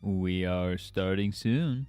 We are starting soon.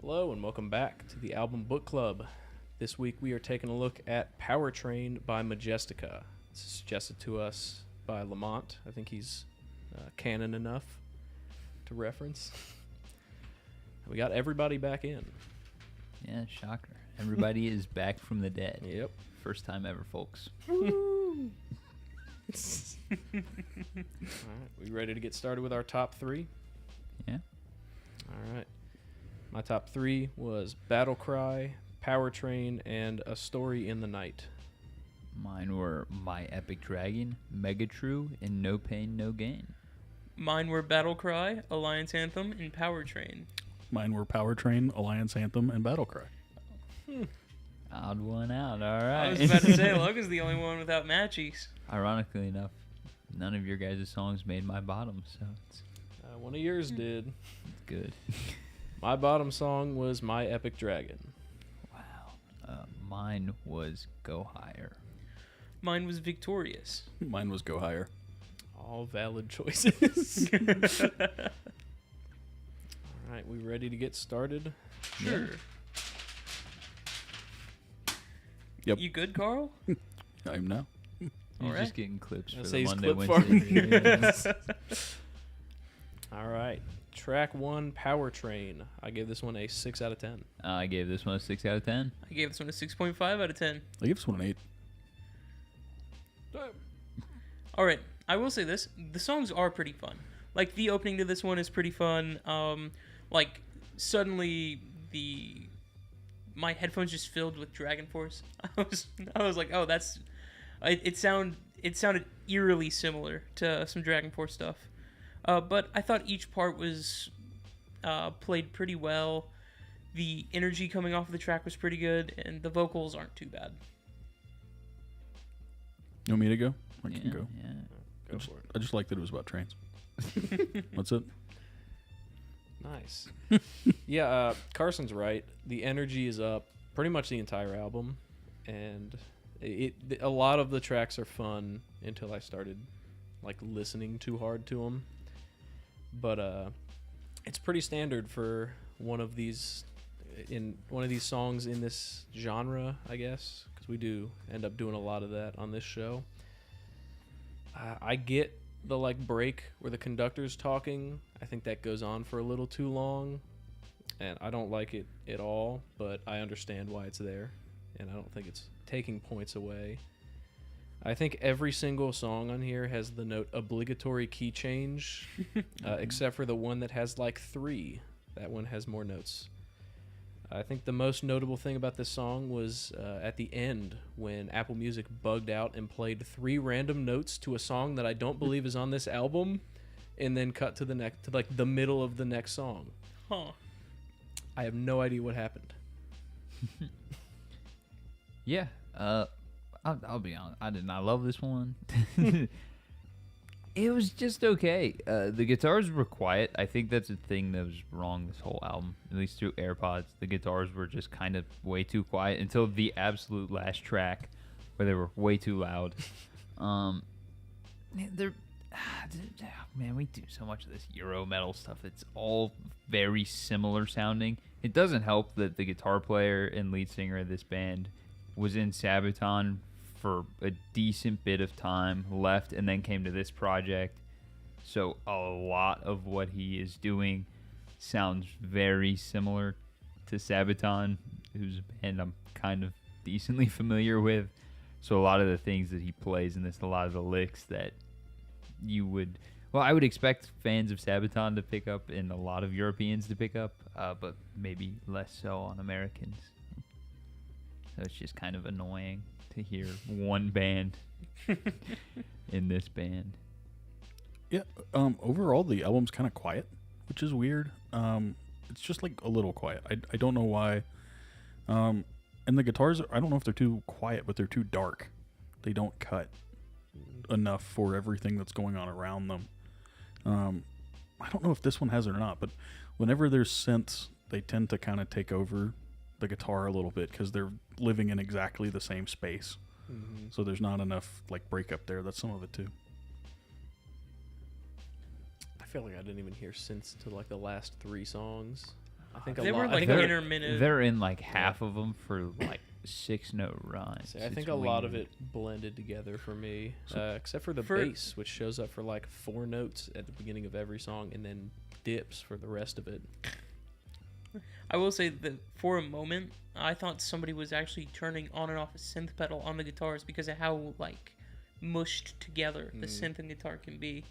Hello and welcome back to the Album Book Club. This week we are taking a look at Powertrain by Majestica. This is suggested to us by Lamont. I think he's canon enough to reference. We got everybody back in. Yeah, shocker. Everybody is back from the dead. Yep. First time ever, folks. All right, we ready to get started with our top three? Yeah. All right. My top three was Battlecry, Powertrain, and A Story in the Night. Mine were My Epic Dragon, Megatru, and No Pain, No Gain. Mine were Battlecry, Alliance Anthem, and Powertrain. Mine were Powertrain, Alliance Anthem, and Battlecry. Odd one out, all right. I was about to say, Logan's the only one without matchies. Ironically enough, none of your guys' songs made my bottom, so it's One of yours did. good. My bottom song was My Epic Dragon. Wow. Mine was Go Higher. Mine was Victorious. Mine was Go Higher. All valid choices. All right, we ready to get started? Sure. Yep. You good, Carl? I am now. You're All right. just getting clips I'll for say the he's Monday, clip Wednesday. All right. Track 1, Powertrain. I gave this one a 6 out of 10. I gave this one a 6 out of 10. I gave this one a 6.5 out of 10. I give this one an 8. All right. I will say this. The songs are pretty fun. Like, the opening to this one is pretty fun. Like, suddenly my headphones just filled with Dragon Force. I was like, oh, that's... It sounded eerily similar to some Dragon Force stuff. But I thought each part was played pretty well. The energy coming off of the track was pretty good, and the vocals aren't too bad. You want me to go? I Yeah, can go. yeah. Go for it. I just like that it was about trains. That's it. Nice. Yeah, Carson's right. The energy is up pretty much the entire album, and a lot of the tracks are fun until I started like listening too hard to them. But it's pretty standard for one of these songs in this genre, I guess, because we do end up doing a lot of that on this show. I get the like break where the conductor's talking. I think that goes on for a little too long, and I don't like it at all, but I understand why it's there, and I don't think it's taking points away. I think every single song on here has the note obligatory key change, except for the one that has like 3. That one has more notes. I think the most notable thing about this song was at the end when Apple Music bugged out and played 3 random notes to a song that I don't believe is on this album, and then cut to the middle of the next song. Huh. I have no idea what happened. Yeah. I'll be honest. I did not love this one. It was just okay. The guitars were quiet. I think that's a thing that was wrong this whole album. At least through AirPods, the guitars were just kind of way too quiet until the absolute last track, where they were way too loud. They're man, we do so much of this Euro metal stuff. It's all very similar sounding. It doesn't help that the guitar player and lead singer of this band was in Sabaton for a decent bit of time, left, and then came to this project. So a lot of what he is doing sounds very similar to Sabaton, whose band I'm kind of decently familiar with. So a lot of the things that he plays in this, a lot of the licks that you would, well, I would expect fans of Sabaton to pick up and a lot of Europeans to pick up, but maybe less so on Americans. So it's just kind of annoying to hear one band in this band. Yeah. Overall, the album's kind of quiet, which is weird. It's just like a little quiet. I don't know why. And the guitars, I don't know if they're too quiet, but they're too dark. They don't cut enough for everything that's going on around them. I don't know if this one has it or not, but whenever there's synths, they tend to kind of take over the guitar a little bit because they're living in exactly the same space. Mm-hmm. So there's not enough like breakup there. That's some of it too. I feel like I didn't even hear synths to like the last 3 songs. I think They a were lot. like I think intermittent. They're in like half of them for like 6-note rhymes. I think It's a lot of weird. it blended together for me, So- except for the For- bass, which shows up for like 4 notes at the beginning of every song and then dips for the rest of it. I will say that for a moment, I thought somebody was actually turning on and off a synth pedal on the guitars because of how like mushed together the synth and guitar can be.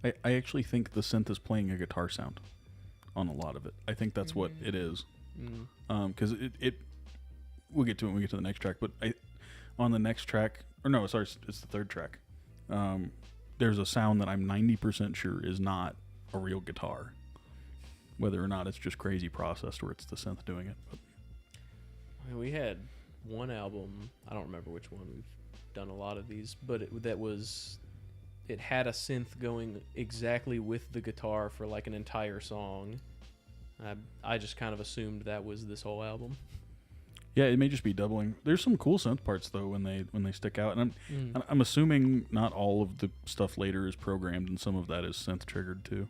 I actually think the synth is playing a guitar sound on a lot of it. I think that's what it is. Because it we'll get to it when we get to the next track. But on the next track, or no, sorry, it's the third track. There's a sound that I'm 90% sure is not a real guitar. Whether or not it's just crazy processed or it's the synth doing it. But I mean, we had one album, I don't remember which one, we've done a lot of these, but it had a synth going exactly with the guitar for like an entire song. I just kind of assumed that was this whole album. yeah, it may just be doubling. There's some cool synth parts though when they stick out, and I'm assuming not all of the stuff later is programmed, and some of that is synth triggered too.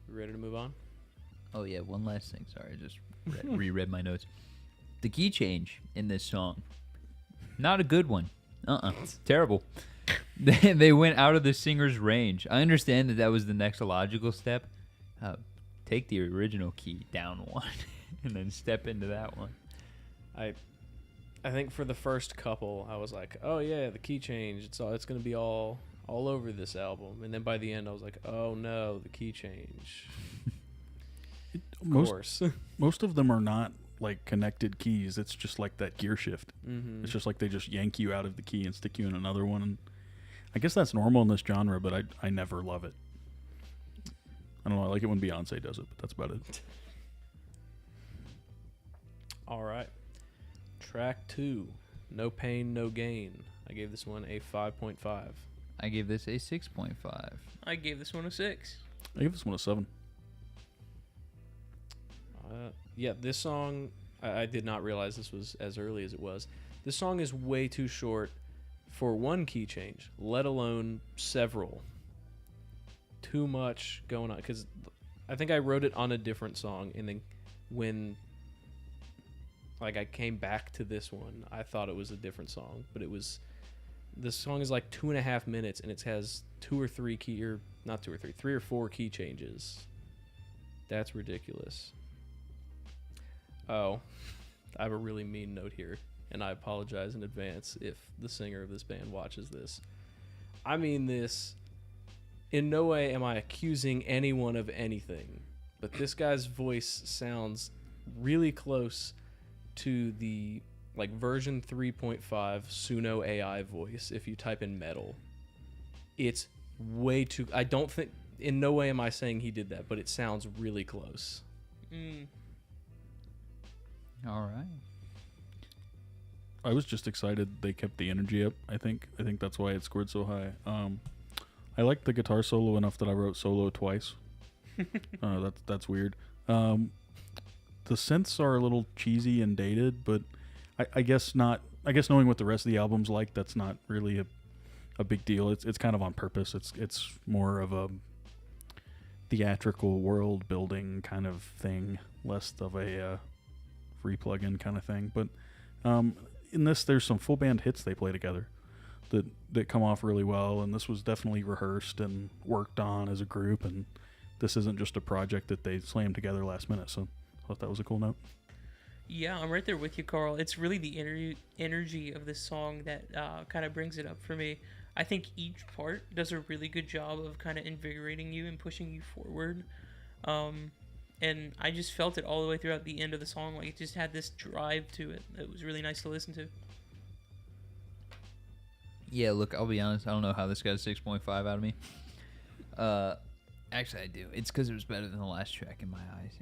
We ready to move on? Oh yeah, one last thing. Sorry, I just reread my notes. The key change in this song, not a good one. Terrible. They went out of the singer's range. I understand that was the next logical step. Take the original key down one, and then step into that one. I think for the first couple, I was like, oh yeah, the key change. It's gonna be all over this album. And then by the end, I was like, oh no, the key change. Of course. Most of them are not like connected keys. It's just like that gear shift. Mm-hmm. It's just like they just yank you out of the key and stick you in another one. And I guess that's normal in this genre, but I never love it. I don't know. I like it when Beyonce does it, but that's about it. All right. Track 2, No Pain, No Gain. I gave this one a 5.5. I gave this a 6.5. I gave this one a 6. I give this one a 7. Yeah, this song, I did not realize this was as early as it was. This song is way too short for one key change, let alone several. Too much going on. Because I think I wrote it on a different song, and then when like I came back to this one, I thought it was a different song, but it was. This song is like 2.5 minutes, and it has 3 or 4 key changes. That's ridiculous. Oh, I have a really mean note here, and I apologize in advance if the singer of this band watches this. I mean this. In no way am I accusing anyone of anything, but this guy's voice sounds really close to the like version 3.5 Suno AI voice if you type in metal. It's way too... I don't think... In no way am I saying he did that, but it sounds really close. All right. I was just excited they kept the energy up. I think that's why it scored so high. I liked the guitar solo enough that I wrote solo twice. That's weird. The synths are a little cheesy and dated, but I guess not. I guess knowing what the rest of the album's like, that's not really a big deal. It's kind of on purpose. It's more of a theatrical world building kind of thing, less of a free plug-in kind of thing. But in this, there's some full band hits they play together that come off really well, and this was definitely rehearsed and worked on as a group, and this isn't just a project that they slammed together last minute. So I thought that was a cool note. Yeah, I'm right there with you, Carl. It's really the energy of this song that kind of brings it up for me. I think each part does a really good job of kind of invigorating you and pushing you forward. And I just felt it all the way throughout the end of the song. Like, it just had this drive to it that was really nice to listen to. Yeah, look, I'll be honest. I don't know how this got a 6.5 out of me. Actually, I do. It's because it was better than the last track in my eyes.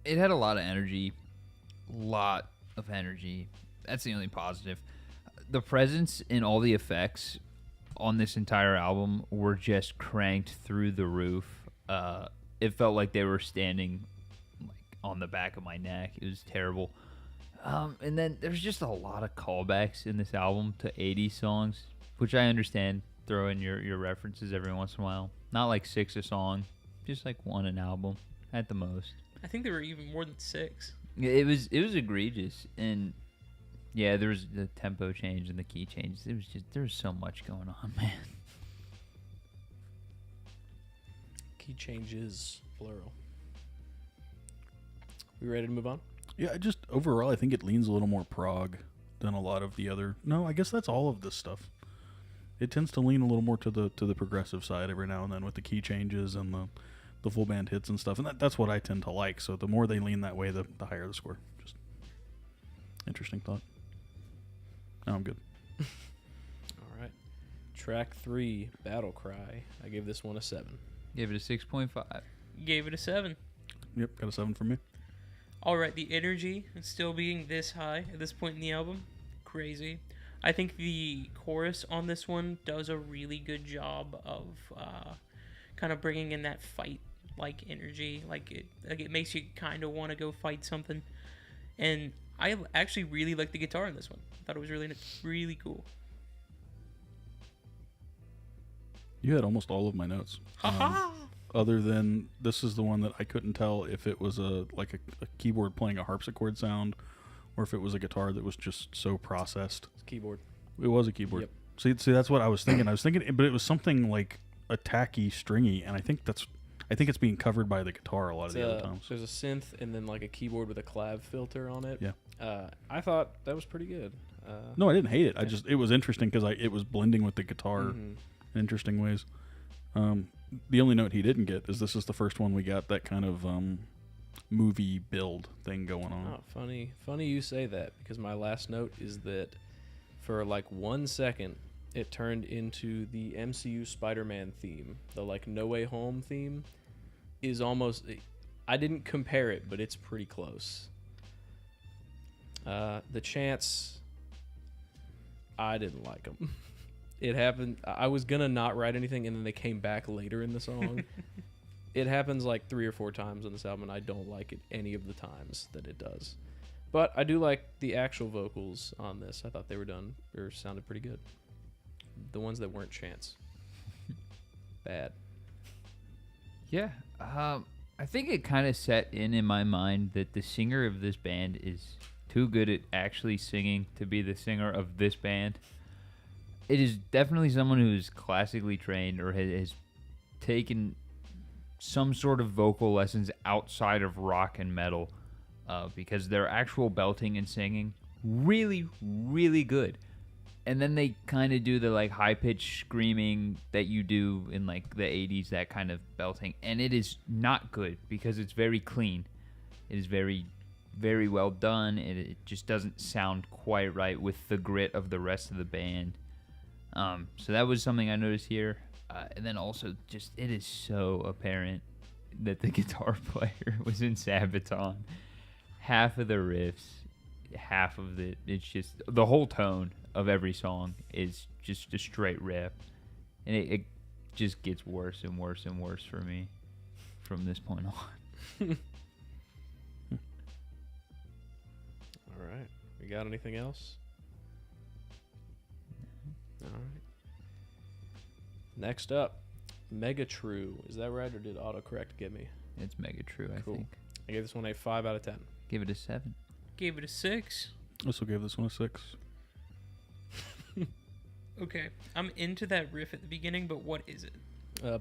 It had a lot of energy. That's the only positive. The presence and all the effects on this entire album were just cranked through the roof. It felt like they were standing like on the back of my neck. It was terrible. And then there's just a lot of callbacks in this album to 80s songs, which I understand. Throw in your references every once in a while. Not like 6 a song, just like 1 an album at the most. I think there were even more than 6. It was egregious, and yeah, there was the tempo change and the key change. There was so much going on, man. Key changes, plural. We ready to move on? Yeah, just overall, I think it leans a little more prog than a lot of the other. No, I guess that's all of this stuff. It tends to lean a little more to the progressive side every now and then with the key changes and the full band hits and stuff, and that's what I tend to like. So the more they lean that way, the higher the score. Just interesting thought. No, I'm good. All right. Track 3, Battlecry. I gave this one a 7. Gave it a 6.5. Gave it a 7. Yep, got a 7 from me. All right, the energy still being this high at this point in the album, crazy. I think the chorus on this one does a really good job of kind of bringing in that fight-like energy. It makes you kind of want to go fight something. And I actually really like the guitar in this one. I thought it was really cool. You had almost all of my notes. Other than this is the one that I couldn't tell if it was a keyboard playing a harpsichord sound or if it was a guitar that was just so processed. It's a keyboard. It was a keyboard. Yep. See, that's what I was thinking. But it was something like a tacky, stringy, and I think it's being covered by the guitar a lot of the other times. There's a synth and then like a keyboard with a clav filter on it. Yeah. I thought that was pretty good. No, I didn't hate it. It was interesting because it was blending with the guitar in interesting ways. The only note he didn't get is this is the first one we got that kind of movie build thing going on. Oh, funny you say that, because my last note is that for like 1 second it turned into the MCU Spider-Man theme. The like No Way Home theme is almost, I didn't compare it, but it's pretty close. The chants, I didn't like them. It happened. I was gonna not write anything, and then they came back later in the song. It happens like 3 or 4 times on this album, and I don't like it any of the times that it does. But I do like the actual vocals on this. I thought they sounded pretty good. The ones that weren't chants. Bad. Yeah. I think it kind of set in my mind that the singer of this band is too good at actually singing to be the singer of this band. It is definitely someone who is classically trained or has taken some sort of vocal lessons outside of rock and metal, because their actual belting and singing really, really good. And then they kind of do the like high-pitched screaming that you do in like the 80s, that kind of belting. And it is not good because it's very clean. It is very, very well done. It just doesn't sound quite right with the grit of the rest of the band. So that was something I noticed here. And then also just it is so apparent that the guitar player was in Sabaton. Half of the riffs, half of it's just the whole tone of every song is just a straight riff. And it just gets worse and worse and worse for me from this point on. All right. We got anything else? All right. Next up, Megatru. Is that right, or did autocorrect get me? It's Megatru, I Cool. think. I gave this one a 5 out of 10. Give it a 7. Gave it a 6. I also gave this one a 6. Okay, I'm into that riff at the beginning, but what is it?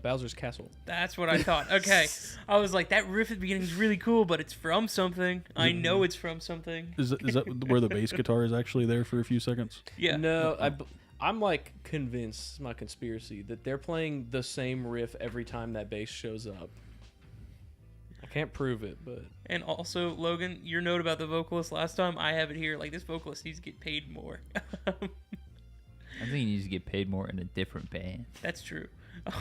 Bowser's Castle. That's what I thought. Okay. I was like, that riff at the beginning is really cool, but it's from something. I know it's from something. Is that where the bass guitar is actually there for a few seconds? Yeah. No, I'm like convinced, my conspiracy, that they're playing the same riff every time that bass shows up. I can't prove it, but... And also, Logan, your note about the vocalist last time, I have it here. Like, this vocalist needs to get paid more. I think he needs to get paid more in a different band. That's true. I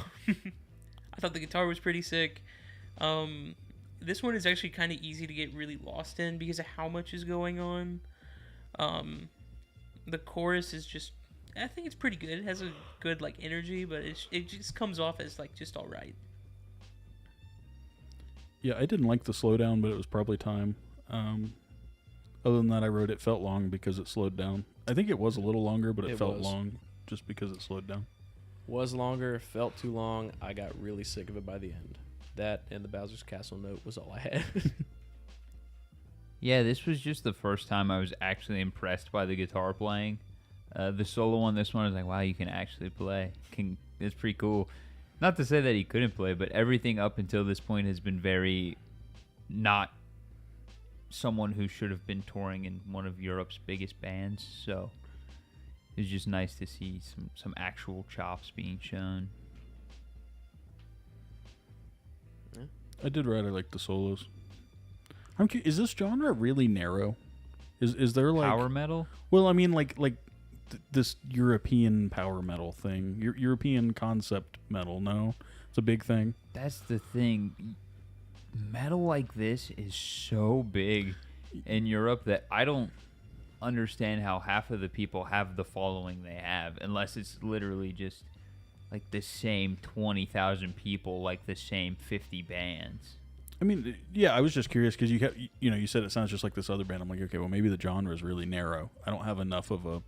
thought the guitar was pretty sick. This one is actually kind of easy to get really lost in because of how much is going on. The chorus is just, I think it's pretty good. It has a good like energy, but it just comes off as like just all right. Yeah, I didn't like the slowdown, but it was probably time. Other than that, I wrote it felt long because it slowed down. I think it was a little longer, but it felt long just because it slowed down. Was longer, felt too long. I got really sick of it by the end. That and the Bowser's Castle note was all I had. Yeah, this was just the first time I was actually impressed by the guitar playing. The solo on this one is like, wow, you can actually play. It's pretty cool. Not to say that he couldn't play, but everything up until this point has been very not someone who should have been touring in one of Europe's biggest bands. So it's just nice to see some actual chops being shown. I did rather like the solos. I'm curious, is this genre really narrow? Is there like Power metal? Well, I mean, like this European power metal thing, European concept metal. No, it's a big thing. That's the thing. Metal like this is so big in Europe that I don't understand how half of the people have the following they have, unless it's literally just like the same 20,000 people, like the same 50 bands. I mean, yeah, I was just curious because you said it sounds just like this other band. I'm like, okay, well, maybe the genre is really narrow. I don't have enough of a.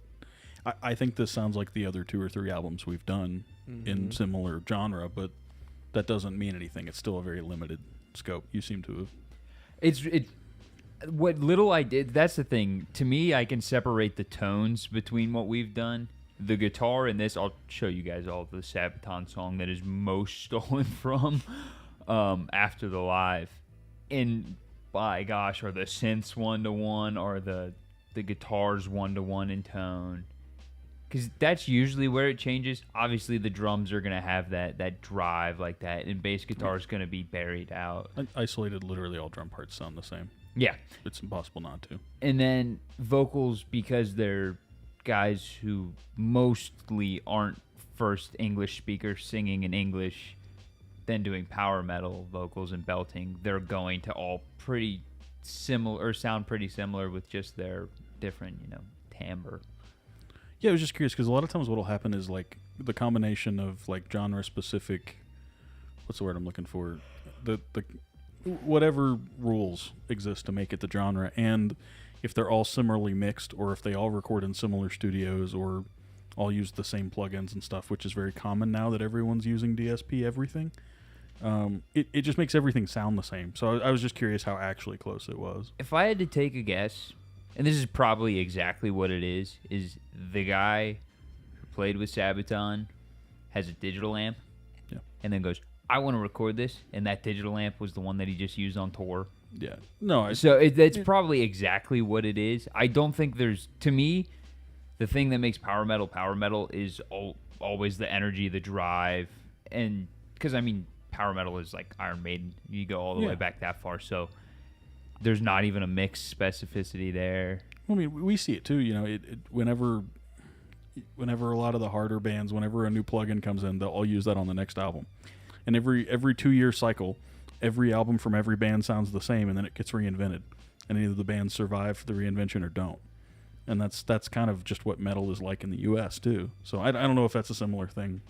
I think this sounds like the other 2 or 3 albums we've done in similar genre, but that doesn't mean anything. It's still a very limited scope. You seem to have. What little I did. That's the thing. To me, I can separate the tones between what we've done. The guitar in this, I'll show you guys all the Sabaton song that is most stolen from After the Live. And by gosh, are the synths 1-to-1 or the guitars 1-to-1 in tone? Because that's usually where it changes. Obviously, the drums are going to have that drive like that, and bass guitar is going to be buried out. Isolated, literally all drum parts sound the same. Yeah. It's impossible not to. And then vocals, because they're guys who mostly aren't first English speakers singing in English, then doing power metal vocals and belting, they're going to all pretty similar, or sound pretty similar with just their different, timbre. Yeah, I was just curious because a lot of times what will happen is like the combination of like genre specific, what's the word I'm looking for? The whatever rules exist to make it the genre, and if they're all similarly mixed, or if they all record in similar studios, or all use the same plugins and stuff, which is very common now that everyone's using DSP everything. It just makes everything sound the same. So I was just curious how actually close it was. If I had to take a guess, and this is probably exactly what it is the guy who played with Sabaton has a digital amp, and then goes, I want to record this, and that digital amp was the one that he just used on tour. Yeah. No. It's probably exactly what it is. I don't think there's, to me, the thing that makes power metal is always the energy, the drive, and because power metal is like Iron Maiden. You go all the way back that far, so there's not even a mix specificity there. Well, I mean, we see it too. Whenever a lot of the harder bands, whenever a new plugin comes in, they'll all use that on the next album. And every 2-year cycle, every album from every band sounds the same, and then it gets reinvented. And either the bands survive the reinvention or don't. And that's kind of just what metal is like in the U.S. too. So I don't know if that's a similar thing.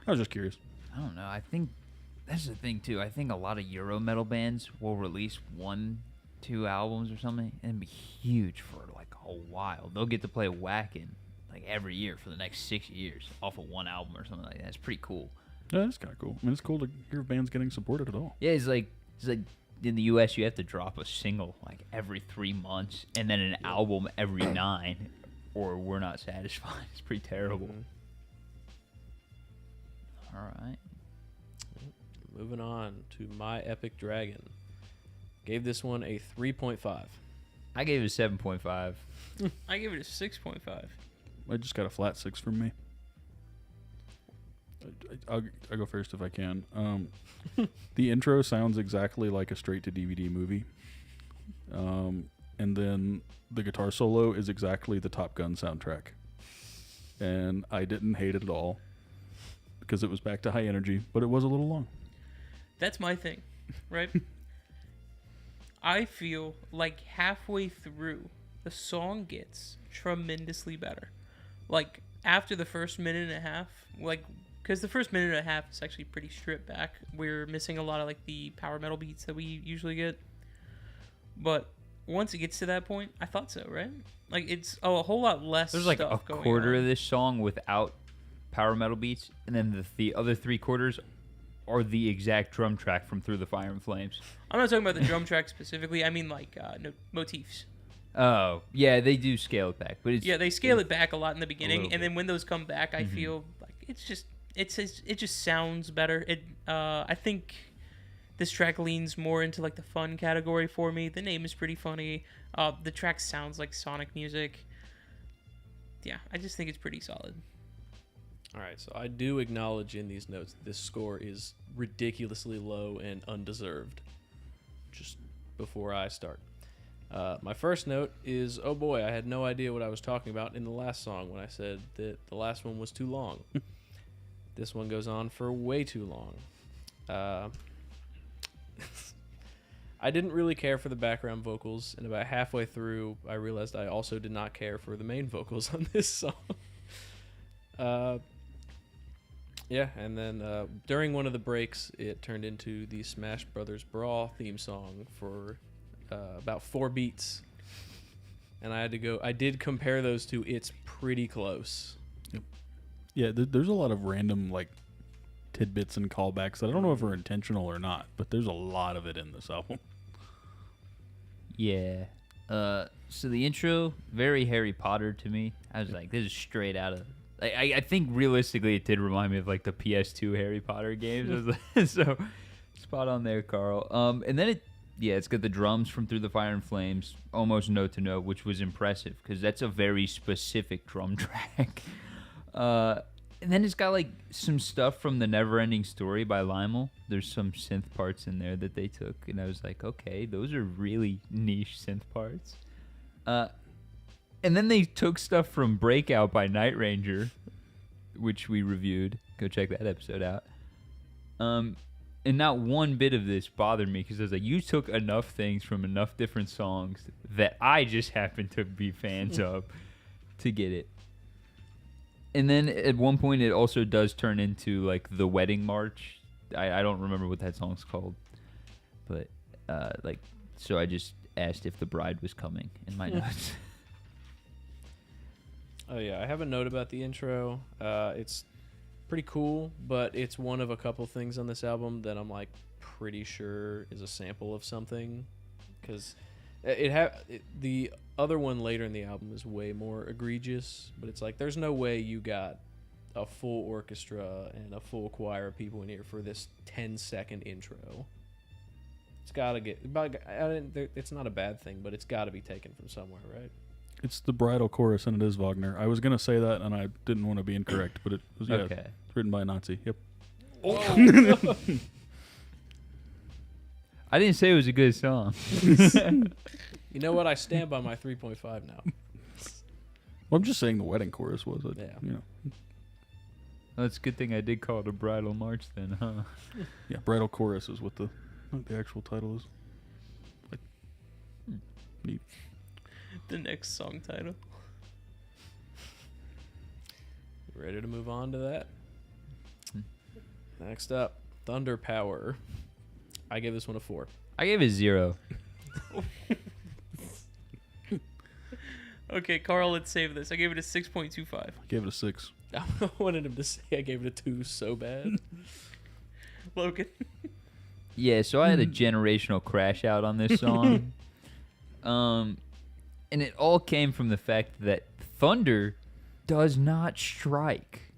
I was just curious. I don't know. I think that's the thing too. I think a lot of Euro metal bands will release 1-2 albums or something and be huge for like a while. They'll get to play Whackin' like every year for the next 6 years off of one album or something like that. It's pretty cool. Yeah, that's kind of cool. I mean, it's cool to hear bands getting supported at all. Yeah, it's like in the U.S. you have to drop a single like every 3 months and then an album every 9, or we're not satisfied. It's pretty terrible. All right. moving on to My Epic Dragon. Gave this one a 3.5. I gave it a 7.5. I give it a 6.5. I just got a flat 6 from me. I'll go first if I can. The intro sounds exactly like a straight-to-DVD movie. And then the guitar solo is exactly the Top Gun soundtrack. And I didn't hate it at all because it was back to high energy, but it was a little long. That's my thing, right? I feel like halfway through, the song gets tremendously better. Like, after the first minute and a half, like, because the first minute and a half is actually pretty stripped back. We're missing a lot of, like, the power metal beats that we usually get. But once it gets to that point, I thought so, right? Like, it's a whole lot less There's like a stuff going quarter on. of this song without power metal beats, and then the other 3 quarters are the exact drum track from Through the Fire and Flames. I'm not talking about the drum track specifically. I mean, like, motifs. Oh, yeah, they do scale it back, but it's Yeah, they scale it back a lot in the beginning, little and then when those come back, I feel like it just sounds better. I think this track leans more into like the fun category for me. The name is pretty funny. The track sounds like Sonic music. Yeah, I just think it's pretty solid. All right, so I do acknowledge in these notes this score is ridiculously low and undeserved. Just before I start. My first note is, oh boy, I had no idea what I was talking about in the last song when I said that the last one was too long. This one goes on for way too long. I didn't really care for the background vocals, and about halfway through, I realized I also did not care for the main vocals on this song. Yeah, and then during one of the breaks, it turned into the Smash Brothers Brawl theme song for about 4 beats, and I did compare those two. It's pretty close. Yep. Yeah, there's a lot of random like tidbits and callbacks that I don't know if are intentional or not, but there's a lot of it in this album. Yeah. So the intro, very Harry Potter to me. I was like, this is straight out of... I think realistically it did remind me of like the PS2 Harry Potter games. I was like, so spot on there, Carl. And then it's got the drums from Through the Fire and Flames, almost note to note, which was impressive because that's a very specific drum track. And then it's got like some stuff from the Neverending Story by Lionel. There's some synth parts in there that they took, and I was like, okay, those are really niche synth parts. And then they took stuff from Breakout by Night Ranger, which we reviewed. Go check that episode out. And not one bit of this bothered me because I was like, you took enough things from enough different songs that I just happen to be fans of to get it. And then at one point it also does turn into like the Wedding March. I don't remember what that song's called. But so I just asked if the bride was coming in my notes. Oh yeah, I have a note about the intro. It's pretty cool, but it's one of a couple things on this album that I'm like pretty sure is a sample of something, because the other one later in the album is way more egregious. But it's like there's no way you got a full orchestra and a full choir of people in here for this 10-second intro. It's gotta get. It's not a bad thing, but it's got to be taken from somewhere, right? It's the bridal chorus, and it is Wagner. I was gonna say that, and I didn't want to be incorrect, but it was Okay. It's written by a Nazi. Yep. I didn't say it was a good song. You know what? I stand by my 3.5 now. Well, I'm just saying the wedding chorus was it. Yeah. You know. Well, it's a good thing I did call it a bridal march then, huh? Yeah, bridal chorus is what the actual title is. Like, neat. The next song title. Ready to move on to that? Next up, Thunder Power. I gave this one a 4. I gave it 0. Okay, Carl, let's save this. I gave it a 6.25. I gave it a 6. I wanted him to say I gave it a 2 so bad. Logan. Yeah, so I had a generational crash out on this song. And it all came from the fact that thunder does not strike.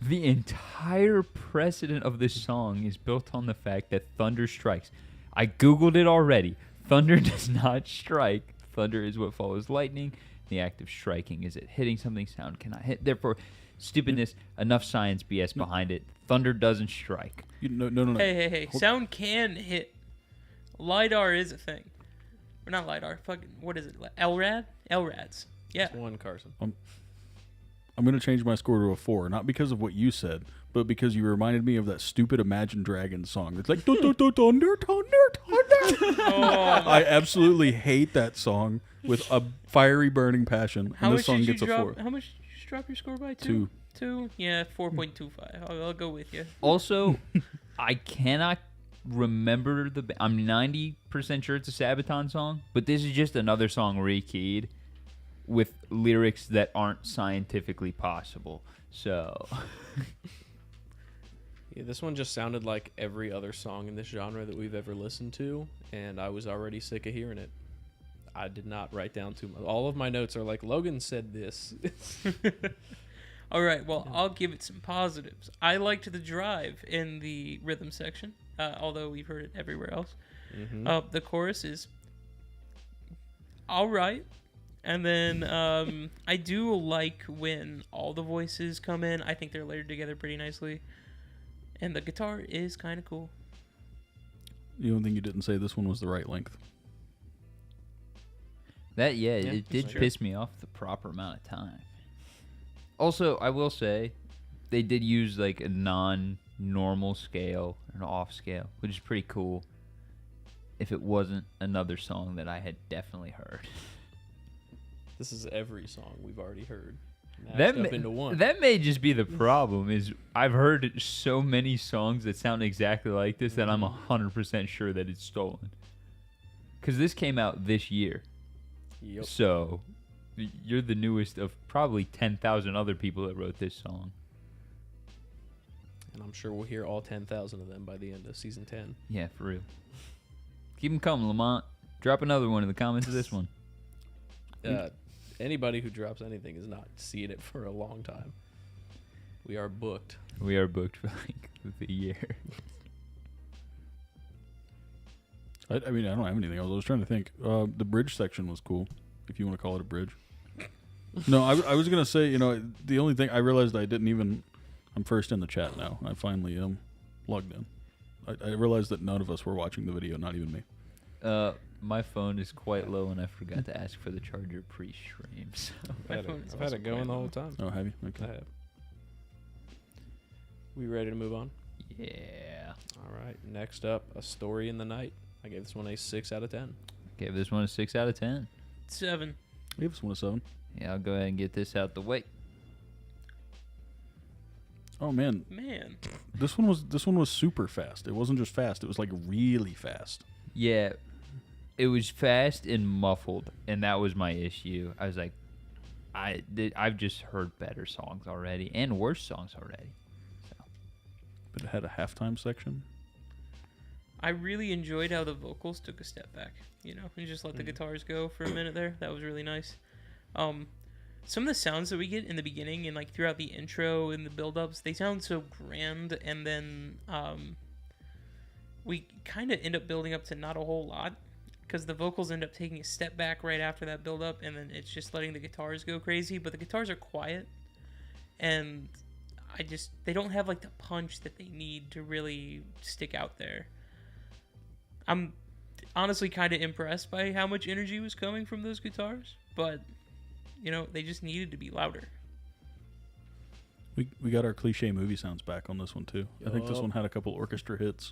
The entire precedent of this song is built on the fact that thunder strikes. I googled it already. Thunder does not strike. Thunder is what follows lightning. The act of striking is it hitting something sound cannot hit. Therefore, stupidness, enough science BS behind it. Thunder doesn't strike. No. Hey. Sound can hit. LiDAR is a thing. Or not LiDAR. Fucking, what is it? LRAD? LRADs. Yeah. Just one, Carson. I'm going to change my score to a 4, not because of what you said, but because you reminded me of that stupid Imagine Dragons song. It's like, thunder, thunder, thunder. I absolutely hate that song with a fiery burning passion. How And much this song did you gets a drop? 4. How much did you drop your score by? 2. 2? Yeah, 4.25. I'll go with you. Also, I cannot remember I'm 90% sure it's a Sabaton song, but this is just another song rekeyed with lyrics that aren't scientifically possible. So, Yeah, this one just sounded like every other song in this genre that we've ever listened to, and I was already sick of hearing it. I did not write down too much. All of my notes are like, Logan said this. All right, well, I'll give it some positives. I liked the drive in the rhythm section, although we've heard it everywhere else. Mm-hmm. The chorus is all right. And then I do like when all the voices come in. I think they're layered together pretty nicely. And the guitar is kind of cool. The only thing you didn't say, this one was the right length. it did sure. piss me off the proper amount of time. Also, I will say, they did use like a non-normal scale, an off scale, which is pretty cool. If it wasn't another song that I had definitely heard. This is every song we've already heard. That Mashed up into one. That may just be the problem. Is I've heard so many songs that sound exactly like this that I'm 100% sure that it's stolen. Because this came out this year, Yep. so you're the newest of probably 10,000 other people that wrote this song. And I'm sure we'll hear all 10,000 of them by the end of season 10. Yeah, for real. Keep them coming, Lamont. Drop another one in the comments of this one. Anybody who drops anything is not seeing it for a long time. We are booked. We are booked for like the year. I mean, I don't have anything else. I was trying to think. The bridge section was cool, if you want to call it a bridge. No, I was going to say, the only thing I realized I'm first in the chat now. I finally logged in. I realized that none of us were watching the video, not even me. My phone is quite low, and I forgot to ask for the charger pre-stream. So. I've had it going the whole time. Oh, have you? Okay. I have. We ready to move on? Yeah. All right. Next up, A Story in the Night. I gave this one a 6 out of 10. Gave this one a 6 out of 10. 7. I gave this one a 7. Yeah, I'll go ahead and get this out the way. Oh man, this one was super fast. It wasn't just fast; it was like really fast. Yeah, it was fast and muffled, and that was my issue. I was like, I've just heard better songs already and worse songs already. So. But it had a halftime section. I really enjoyed how the vocals took a step back, and just let the guitars go for a minute there. That was really nice. Some of the sounds that we get in the beginning and like throughout the intro and the build-ups, they sound so grand, and then we kind of end up building up to not a whole lot because the vocals end up taking a step back right after that build-up, and then it's just letting the guitars go crazy. But the guitars are quiet, and they don't have like the punch that they need to really stick out there. I'm honestly kind of impressed by how much energy was coming from those guitars, but they just needed to be louder. We got our cliche movie sounds back on this one too. I think this one had a couple orchestra hits.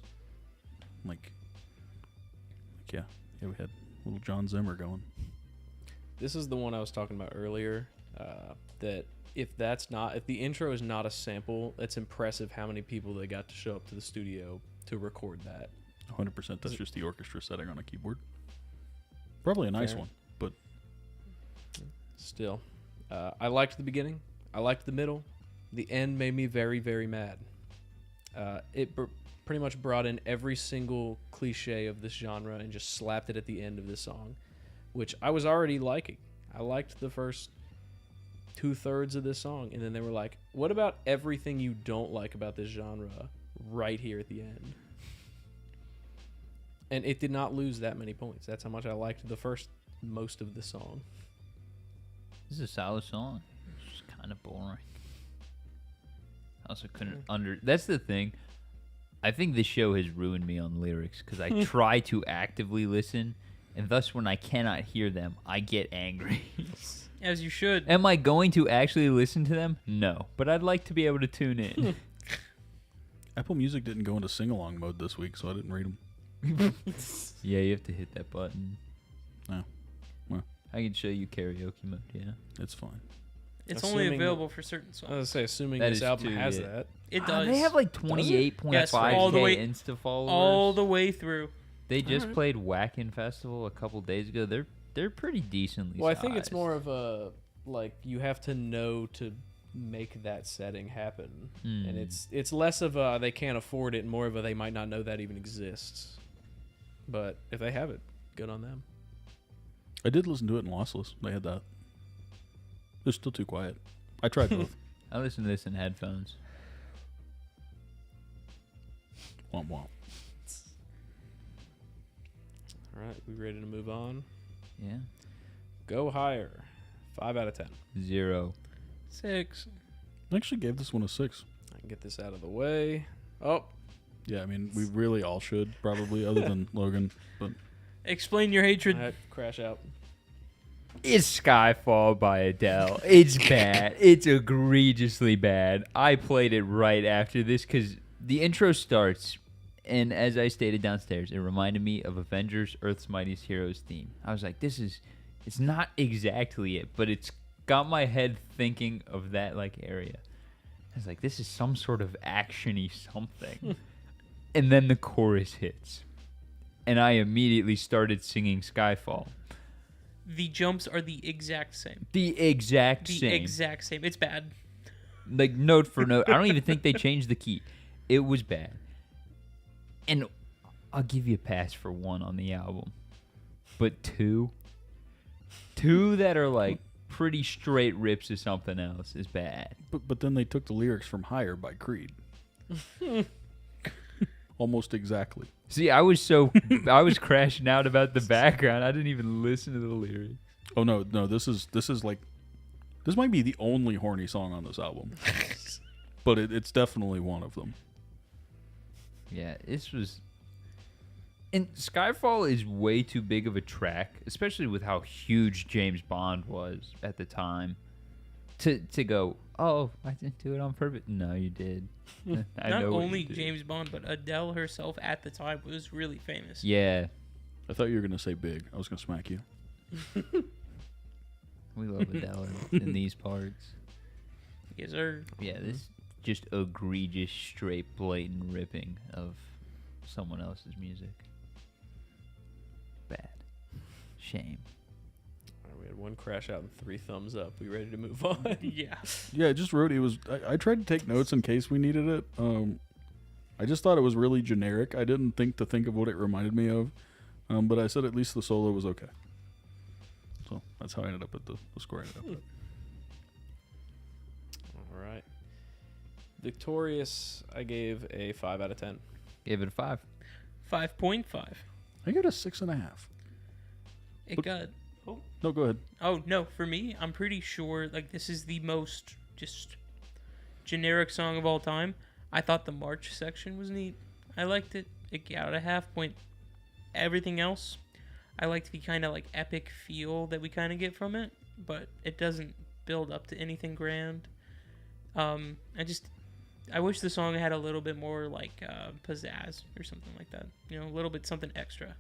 Yeah, we had little John Zimmer going. This is the one I was talking about earlier. That if the intro is not a sample, it's impressive how many people they got to show up to the studio to record that. 100%. That's just the orchestra setting on a keyboard. Probably a nice one, but still, I liked the beginning. I liked the middle. The end made me very, very mad. It pretty much brought in every single cliche of this genre and just slapped it at the end of this song, which I was already liking. I liked the first 2/3 of this song, and then they were like, "What about everything you don't like about this genre right here at the end?" And it did not lose that many points. That's how much I liked the first most of the song. This is a solid song. It's just kind of boring. I also couldn't That's the thing. I think this show has ruined me on lyrics because I try to actively listen, and thus when I cannot hear them, I get angry. As you should. Am I going to actually listen to them? No, but I'd like to be able to tune in. Apple Music didn't go into sing-along mode this week, so I didn't read them. Yeah, you have to hit that button. No. Well, I can show you karaoke mode, yeah. it's fine. It's Assuming only available for certain I was songs. gonna say, assuming That this is album too, has yeah. that. It does. They have like 28.5K Yes, all the way- Insta followers. all the way through. They just Alright. played Whackin' Festival a couple days ago. They're pretty decently Well, I think it's sized. more of a like you have to know to make that setting happen, and it's less of a they can't afford it, and more of a they might not know that even exists. But if they have it, good on them. I did listen to it in lossless. They had that. It's still too quiet. I tried both. I listen to this in headphones. Womp womp. All right, we ready to move on? Yeah. Go higher. 5 out of 10. 0. 6. I actually gave this one a 6. I can get this out of the way. Oh, Yeah, I mean, we really all should, probably, other than Logan. But Explain your hatred. I crash out. It's Skyfall by Adele. It's bad. It's egregiously bad. I played it right after this because the intro starts, and as I stated downstairs, it reminded me of Avengers Earth's Mightiest Heroes theme. I was like, it's not exactly it, but it's got my head thinking of that like area. I was like, this is some sort of action-y something. And then the chorus hits. And I immediately started singing Skyfall. The jumps are the exact same. The exact The same. exact same. It's bad. Like note for note. I don't even think they changed the key. It was bad. And I'll give you a pass for 1 on the album. But 2 that are like pretty straight rips of something else is bad. but then they took the lyrics from Higher by Creed. Almost exactly. See, I was crashing out about the background. I didn't even listen to the lyrics. Oh no, this is like this might be the only horny song on this album. But it's definitely one of them. Yeah, this was... And Skyfall is way too big of a track, especially with how huge James Bond was at the time, to go, oh, I didn't do it on purpose. No, you did. I Not know what you only did. James Bond, but Adele herself at the time was really famous. Yeah, I thought you were gonna say big. I was gonna smack you. we love Adele in these parts. Yes, sir. Yeah, this just egregious, straight, blatant ripping of someone else's music. Bad. Shame. All right, we had 1 crash out and 3 thumbs up. We ready to move on? Yeah. Yeah, I just wrote it was. I tried to take notes in case we needed it. I just thought it was really generic. I didn't think of what it reminded me of. But I said at least the solo was okay. So that's how I ended up at the score I ended up at. All right. Victorious, I gave a 5 out of 10. Gave it a 5. 5.5. I gave it a 6.5. It But- got... No, go ahead. Oh, no, for me, I'm pretty sure, like, this is the most just generic song of all time. I thought the March section was neat. I liked it. It got a half point. Everything else, I liked the kind of, like, epic feel that we kind of get from it, but it doesn't build up to anything grand. I wish the song had a little bit more, like, pizzazz or something like that. You know, a little bit something extra.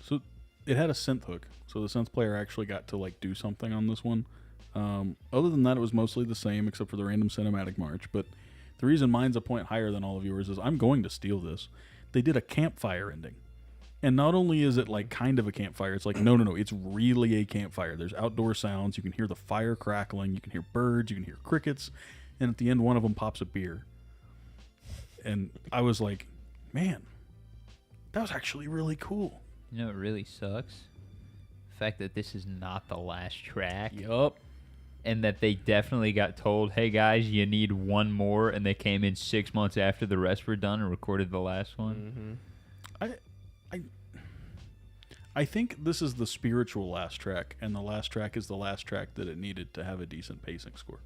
So it had a synth hook, so the synth player actually got to like do something on this one. Other than that, it was mostly the same except for the random cinematic march. But the reason mine's a point higher than all of yours is I'm going to steal this. They did a campfire ending, and not only is it like kind of a campfire, it's like no, it's really a campfire. There's outdoor sounds. You can hear the fire crackling. You can hear birds. You can hear crickets, and at the end, one of them pops a beer. And I was like, man, that was actually really cool. You know what really sucks? The fact that this is not the last track. Yup. and that they definitely got told, hey guys, you need one more, and they came in 6 months after the rest were done and recorded the last one. I think this is the spiritual last track, and the last track is the last track that it needed to have a decent pacing score.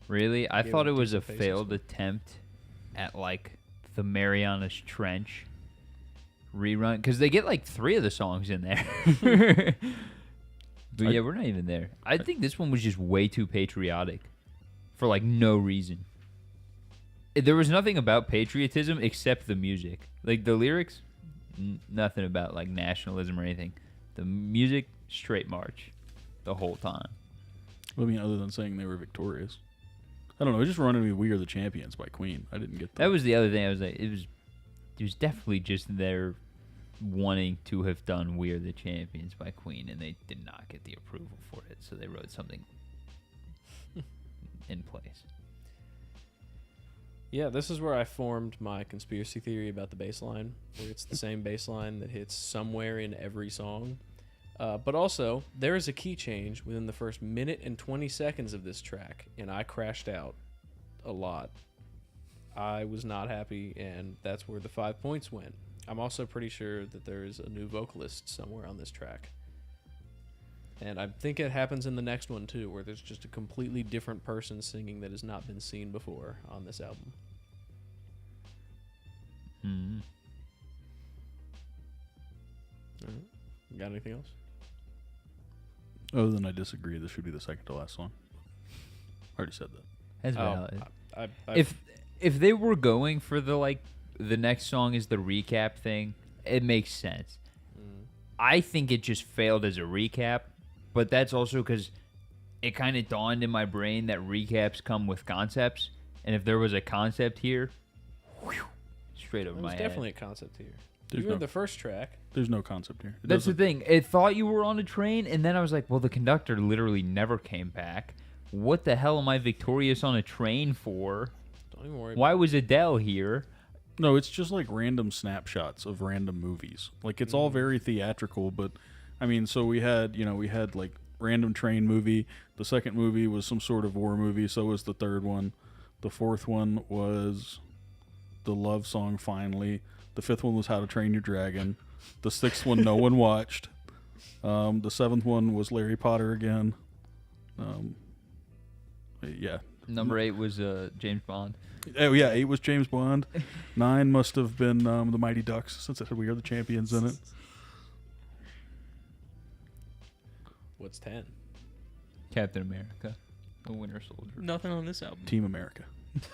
Really? I Gave thought it it was a decent failed pacing attempt at like the Marianas Trench rerun, because they get like 3 of the songs in there. But yeah, we're not even there. I think this one was just way too patriotic for like no reason. There was nothing about patriotism except the music. Like the lyrics, nothing about like nationalism or anything. The music, straight march the whole time. I mean, other than saying they were victorious. I don't know. It just reminded me of We Are the Champions by Queen. I didn't get that. That was the other thing. I was like, it was definitely just their wanting to have done We Are the Champions by Queen, and they did not get the approval for it, so they wrote something in place. Yeah, this is where I formed my conspiracy theory about the bass line, where it's the same bass line that hits somewhere in every song. But also, there is a key change within the first minute and 20 seconds of this track, and I crashed out a lot. I was not happy, and that's where the 5 points went. I'm also pretty sure that there is a new vocalist somewhere on this track. And I think it happens in the next one, too, where there's just a completely different person singing that has not been seen before on this album. Mm. All right. Got anything else? Other than I disagree, this should be the second to last song. I already said that. That's valid. I If they were going for the next song is the recap thing, it makes sense. I think it just failed as a recap, but that's also because it kind of dawned in my brain that recaps come with concepts, and if there was a concept here, straight over my There's head. definitely a concept here. There's Even no- the first track. There's no concept here. It That's the doesn't- thing. It thought you were on a train, and then I was like, well, the conductor literally never came back. What the hell am I victorious on a train for? Don't even worry. Why was Adele here? No, it's just like random snapshots of random movies. Like it's all very theatrical, but I mean, so we had like random train movie. The second movie was some sort of war movie. So was the third one. The fourth one was the love song. Finally, the fifth one was How to Train Your Dragon. The sixth one no one watched. The seventh one was Larry Potter again. Yeah. Number 8 was James Bond. Oh yeah, 8 was James Bond. 9 must have been the Mighty Ducks, since it had We Are the Champions in it. What's 10? Captain America, the Winter Soldier. Nothing on this album. Team America.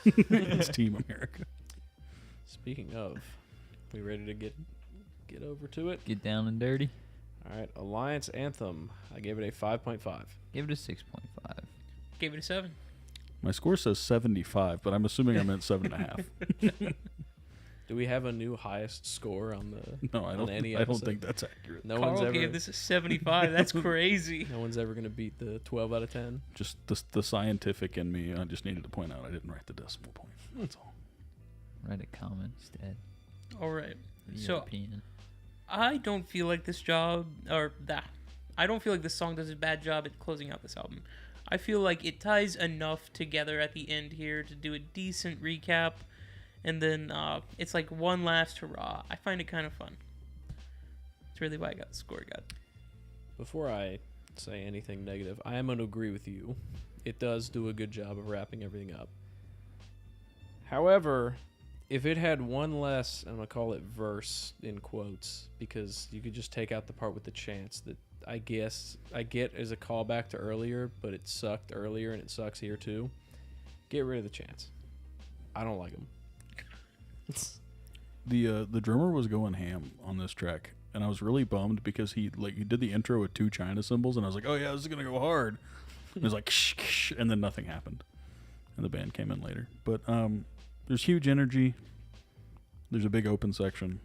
It's Team America. Speaking of, we ready to get over to it? Get down and dirty. All right, Alliance Anthem. I gave it a 5.5. Give it a 6.5. Gave it a 7. My score says 75, but I'm assuming I meant 7.5. Do we have a new highest score on the? No, I on don't. any I don't episode? think that's accurate. No Carl one's ever. gave this a 75. That's crazy. No one's ever gonna beat the 12 out of 10. Just the scientific in me. I just needed to point out I didn't write the decimal point. That's all. Write a comment instead. All right. The So European. I don't feel like this I don't feel like this song does a bad job at closing out this album. I feel like it ties enough together at the end here to do a decent recap, and then it's like one last hurrah. I find it kind of fun. It's really why I got the score I got. Before I say anything negative, I am going to agree with you. It does do a good job of wrapping everything up. However, if it had one less, I'm going to call it verse in quotes, because you could just take out the part with the chants that I guess I get as a callback to earlier, but it sucked earlier and it sucks here too. Get rid of the chants. I don't like them. The drummer was going ham on this track, and I was really bummed because he did the intro with 2 China cymbals, and I was like, oh yeah, this is gonna go hard. And it was like shh, shh, and then nothing happened, and the band came in later. But there's huge energy. There's a big open section.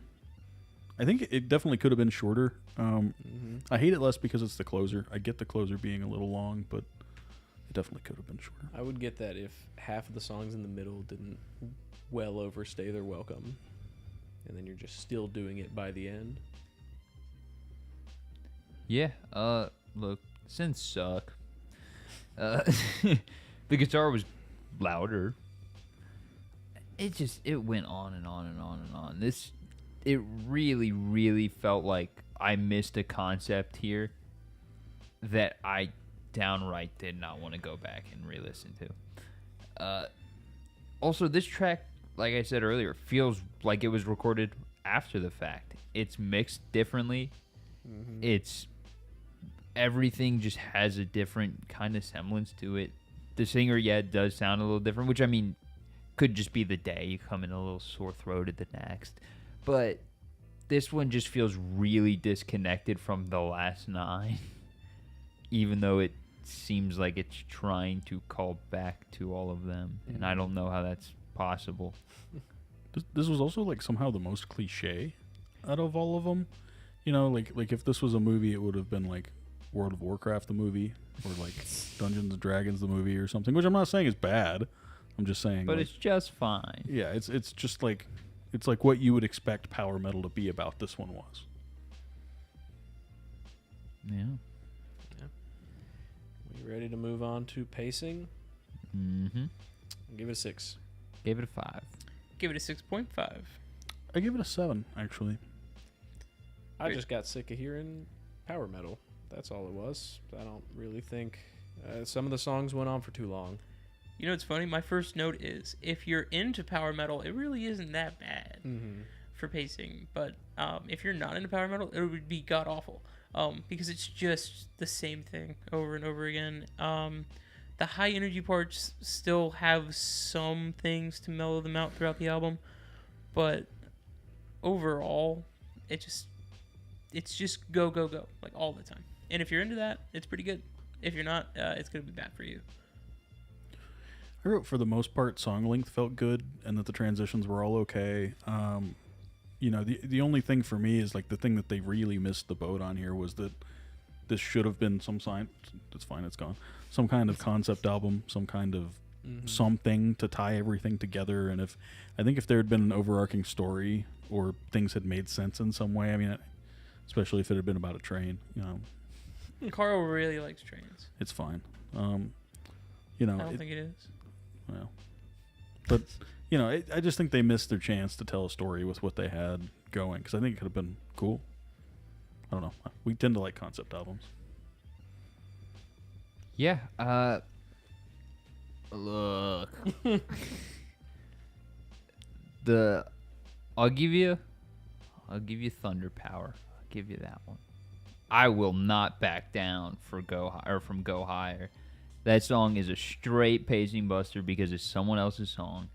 I think it definitely could have been shorter. I hate it less because it's the closer. I get the closer being a little long, but it definitely could have been shorter. I would get that if half of the songs in the middle didn't well overstay their welcome, and then you're just still doing it by the end. Yeah. Look, synths suck. Uh, the guitar was louder. It went on and on and on and on. It really, really felt like I missed a concept here that I downright did not want to go back and re-listen to. Also, this track, like I said earlier, feels like it was recorded after the fact. It's mixed differently. It's everything just has a different kind of semblance to it. The singer, does sound a little different, which I mean, could just be the day. You come in a little sore-throated the next. But this one just feels really disconnected from the last 9, even though it seems like it's trying to call back to all of them. And I don't know how that's possible. This was also like somehow the most cliche out of all of them. You know, like if this was a movie, it would have been like World of Warcraft the movie, or like Dungeons and Dragons the movie or something, which I'm not saying is bad. I'm just saying, but like, it's just fine. Yeah, it's just like it's like what you would expect power metal to be about. This one was. Yeah. We ready to move on to pacing? Mm-hmm. Give it a 6. Gave it a 5. Give it a 6.5. I give it a 7, actually. I just got sick of hearing power metal. That's all it was. I don't really think some of the songs went on for too long. You know what's funny? My first note is, if you're into power metal, it really isn't that bad for pacing. But if you're not into power metal, it would be god awful because it's just the same thing over and over again. The high energy parts still have some things to mellow them out throughout the album, but overall, it's just go go go like all the time. And if you're into that, it's pretty good. If you're not, it's gonna be bad for you. I wrote for the most part song length felt good and that the transitions were all okay. You know, the only thing for me is like the thing that they really missed the boat on here was that this should have been some sign. It's fine, it's gone. Some kind of concept album, some kind of something to tie everything together. And I think if there had been an overarching story or things had made sense in some way, I mean, especially if it had been about a train, you know. Carl really likes trains. It's fine. You know, I don't think it is. Well, but you know, I just think they missed their chance to tell a story with what they had going, because I think it could have been cool. I don't know. We tend to like concept albums. Yeah. Look. I'll give you Thunder Power. I'll give you that one. I will not back down from Go Higher. That song is a straight pacing buster because it's someone else's song.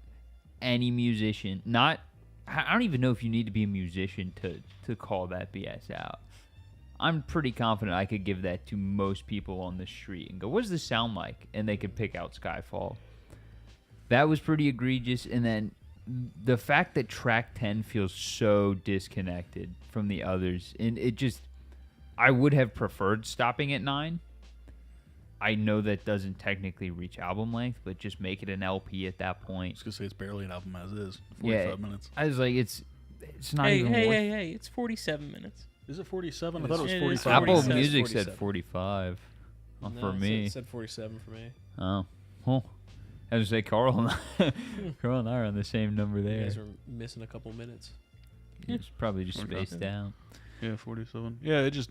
Any musician, I don't even know if you need to be a musician to call that BS out. I'm pretty confident I could give that to most people on the street and go, what does this sound like? And they could pick out Skyfall. That was pretty egregious. And then the fact that track 10 feels so disconnected from the others, and I would have preferred stopping at 9. I know that doesn't technically reach album length, but just make it an LP at that point. I was going to say it's barely an album as is. 45 minutes. I was like, it's not even worth. Hey, it's 47 minutes. Is it 47? I It thought is. it It was is 45. Apple 47. Music 47. said 45 No, for me. It said 47 for me. Oh, well, I was say Carl and I are on the same number You there. guys were missing a couple minutes. It's probably just 45. spaced down. Yeah, 47. Yeah, I don't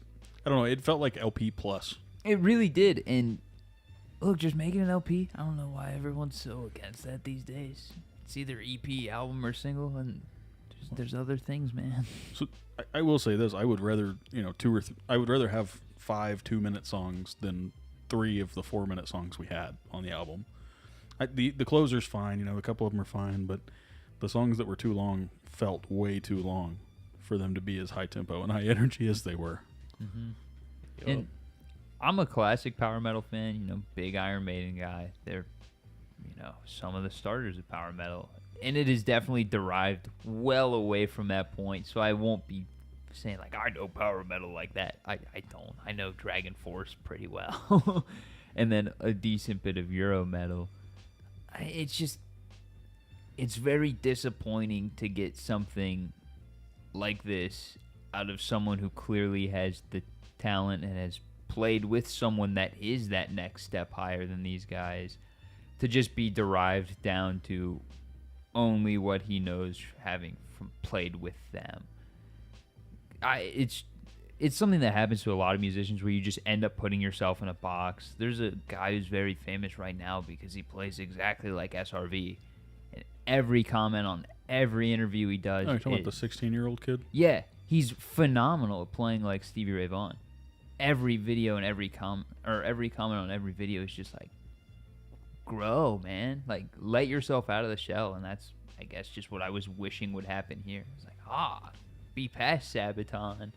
know. It felt like LP plus. It really did. And look, just make it an LP. I don't know why everyone's so against that these days. It's either EP, album, or single, and there's other things, man. So I will say this: I would rather I would rather have 5 2-minute songs than 3 of the 4-minute songs we had on the album. The closer's fine, a couple of them are fine, but the songs that were too long felt way too long for them to be as high tempo and high energy as they were. Mm-hmm. And I'm a classic power metal fan, big Iron Maiden guy. They're, some of the starters of power metal. And it is definitely derived well away from that point, so I won't be saying, like, I know power metal like that. I don't. I know Dragon Force pretty well. And then a decent bit of Euro metal. It's very disappointing to get something like this out of someone who clearly has the talent and has played with someone that is that next step higher than these guys, to just be derived down to only what he knows having played with them. It's something that happens to a lot of musicians where you just end up putting yourself in a box. There's a guy who's very famous right now because he plays exactly like SRV. And every comment on every interview he does. Oh, you're talking about the 16-year-old kid? Yeah, he's phenomenal at playing like Stevie Ray Vaughan. Every video and every comment on every video is just like, grow, man. Like, let yourself out of the shell, and that's, I guess, just what I was wishing would happen here. It's like, be past Sabaton.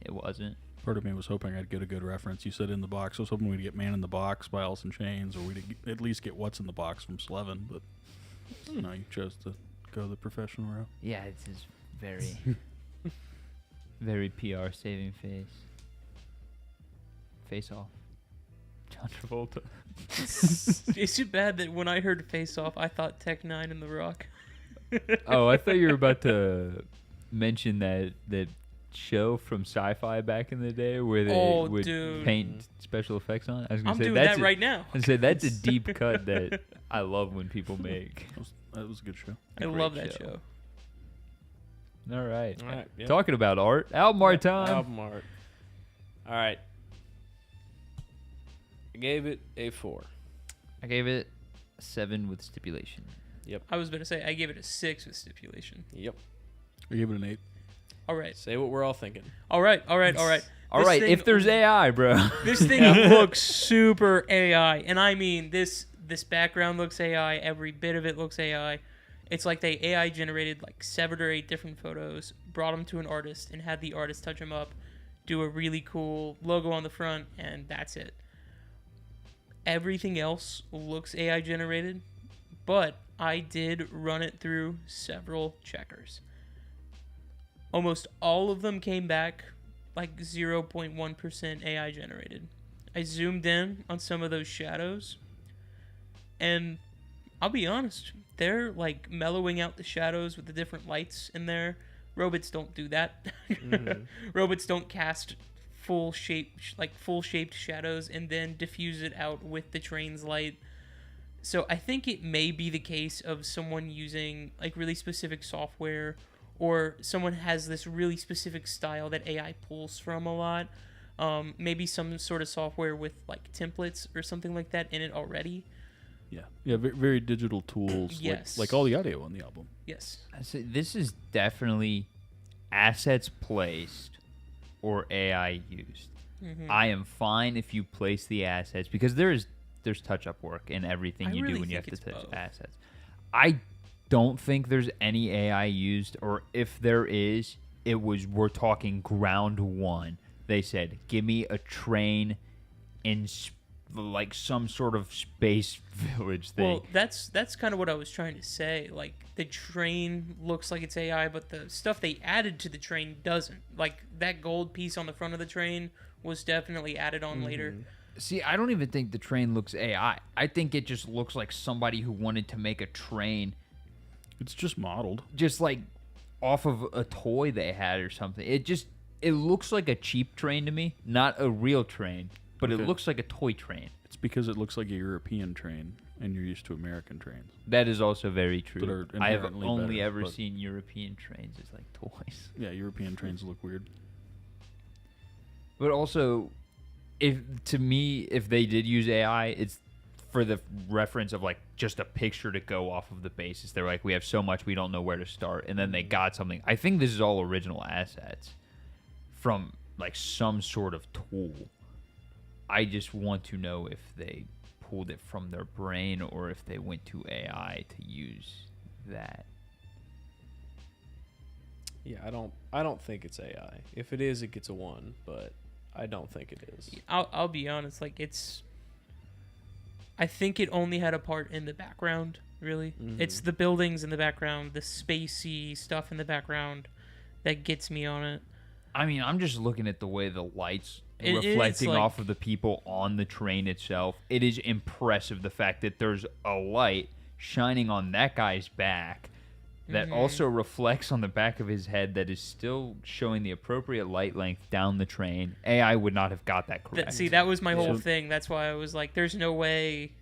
It wasn't. Part of me was hoping I'd get a good reference. You said In the Box. I was hoping we'd get Man in the Box by Alice in Chains, or we'd at least get What's in the Box from Slevin, but no, you chose to go the professional route. Yeah, it's his very, very PR saving face. Face Off. John Travolta. Is it bad that when I heard Face Off, I thought Tech 9 and The Rock? Oh, I thought you were about to mention that show from Sci-Fi back in the day where they would paint special effects on it. I was gonna I'm say doing that's that right now. I said that's a deep cut that I love when people make. That was a good show. I love that show. All right. All right. Yeah. Talking about art, album art time. Album art. All right. I gave it a 4. I gave it a 7 with stipulation. Yep. I was going to say, I gave it a 6 with stipulation. Yep. I gave it an 8. All right. Say what we're all thinking. All right. All right. If there's AI, bro. This thing looks super AI. And I mean, this background looks AI. Every bit of it looks AI. It's like they AI generated like 7 or 8 different photos, brought them to an artist, and had the artist touch them up, do a really cool logo on the front, and that's it. Everything else looks AI generated, but I did run it through several checkers. Almost all of them came back like 0.1% AI generated. I zoomed in on some of those shadows, and I'll be honest, they're like mellowing out the shadows with the different lights in there. Robots don't do that. Mm-hmm. Robots don't cast full shaped shadows and then diffuse it out with the train's light. So I think it may be the case of someone using like really specific software, or someone has this really specific style that AI pulls from a lot. Maybe some sort of software with like templates or something like that in it already. Yeah, very, very digital tools. Yes. Like all the audio on the album. Yes. I say this is definitely assets placed or AI used. Mm-hmm. I am fine if you place the assets because there's touch-up work in everything I you really do when you have think to it's touch both. assets. I don't think there's any AI used, or if there is, we're talking ground one. They said, give me a train in like some sort of space village thing. Well, that's kind of what I was trying to say. Like, the train looks like it's AI, but the stuff they added to the train doesn't. Like, that gold piece on the front of the train was definitely added on later. See, I don't even think the train looks AI. I think it just looks like somebody who wanted to make a train It's just modeled. just like off of a toy they had or something. It looks like a cheap train to me, not a real train, but it Okay. looks like a toy train. It's because it looks like a European train, and you're used to American trains. That is also very That are true. I have inherently only better, ever but- seen European trains as like toys. Yeah, European trains look weird. But also, if they did use AI, it's for the reference of like just a picture to go off of the basis. They're like, we have so much, we don't know where to start, and then they got something. I think this is all original assets from like some sort of tool. I just want to know if they pulled it from their brain or if they went to AI to use that. Yeah, I don't think it's AI. If it is, it gets a 1, but I don't think it is. I'll be honest. Like, I think it only had a part in the background. Really, it's the buildings in the background, the spacey stuff in the background that gets me on it. I mean, I'm just looking at the way the lights It's reflecting like- off of the people on the train itself. It is impressive the fact that there's a light shining on that guy's back that also reflects on the back of his head that is still showing the appropriate light length down the train. AI would not have got that correct. See, that was my whole thing. That's why I was like, there's no way